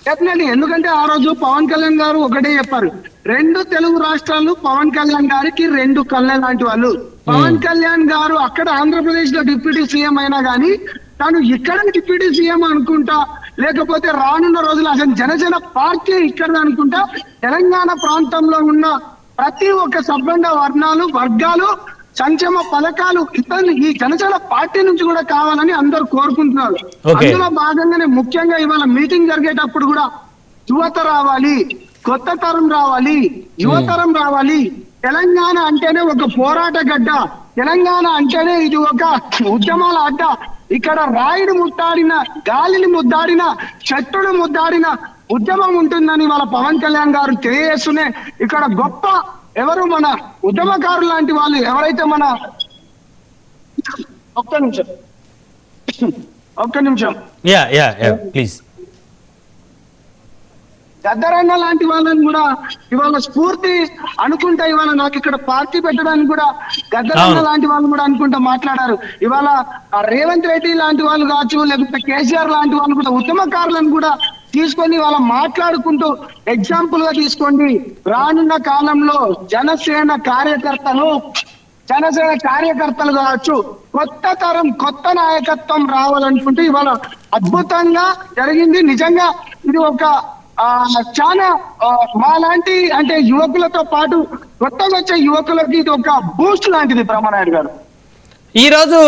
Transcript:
Definitely. ఎందుకంటే ఆ రోజు పవన్ కళ్యాణ్ గారు ఒకటే చెప్పారు, 2 తెలుగు రాష్ట్రాలు పవన్ కళ్యాణ్ గారికి 2 కళ్ళ లాంటి వాళ్ళు. పవన్ కళ్యాణ్ గారు అక్కడ ఆంధ్రప్రదేశ్ లో డిప్యూటీ సీఎం అయినా గానీ తాను ఇక్కడ డిప్యూటీ సీఎం అనుకుంటా, లేకపోతే రానున్న రోజులు అసలు జనసేన పార్టీ ఇక్కడ అనుకుంటా, తెలంగాణ ప్రాంతంలో ఉన్న ప్రతి ఒక్క సబ్బండ వర్గాలు సంక్షేమ పథకాలు ఇతను ఈ జనసేన పార్టీ నుంచి కూడా కావాలని అందరూ కోరుకుంటున్నారు. అందులో భాగంగానే ముఖ్యంగా ఇవాళ మీటింగ్ జరిగేటప్పుడు కూడా యువత రావాలి, కొత్త తరం రావాలి, యువతరం రావాలి. తెలంగాణ అంటేనే ఒక పోరాట గడ్డ, తెలంగాణ అంటేనే ఇది ఒక ఉద్యమాల అడ్డ. ఇక్కడ రాయిని ముద్దాడిన, గాలిని ముద్దాడిన, చెట్టును ముద్దాడిన ఉద్యమం ఉంటుందని వాళ్ళ పవన్ కళ్యాణ్ గారు తెలియజేస్తూనే ఇక్కడ గొప్ప ఎవరు మన ఉద్యమకారులు లాంటి వాళ్ళు ఎవరైతే మన ఒక్క నిమిషం ప్లీజ్ గద్దరన్న లాంటి వాళ్ళని కూడా ఇవాళ స్ఫూర్తి అనుకుంటా, ఇవాళ నాకు ఇక్కడ పార్టీ పెట్టడానికి కూడా గద్దరన్న లాంటి వాళ్ళు కూడా అనుకుంటా మాట్లాడారు. ఇవాళ రేవంత్ రెడ్డి లాంటి వాళ్ళు కావచ్చు, లేకపోతే కేసీఆర్ లాంటి వాళ్ళు కూడా ఉద్యమకారులను కూడా తీసుకొని వాళ్ళ మాట్లాడుకుంటూ ఎగ్జాంపుల్ గా తీసుకోండి. రానున్న కాలంలో జనసేన కార్యకర్తలు కావచ్చు, కొత్త తరం కొత్త నాయకత్వం రావాలనుకుంటే ఇవాళ అద్భుతంగా జరిగింది. నిజంగా ఇది ఒక చాలా మాలాంటి అంటే యువకులతో పాటు కొత్తగా వచ్చే యువకులకి ఇది ఒక బూస్ట్ లాంటిది. బ్రహ్మనాయుడు గారు ఈ రోజు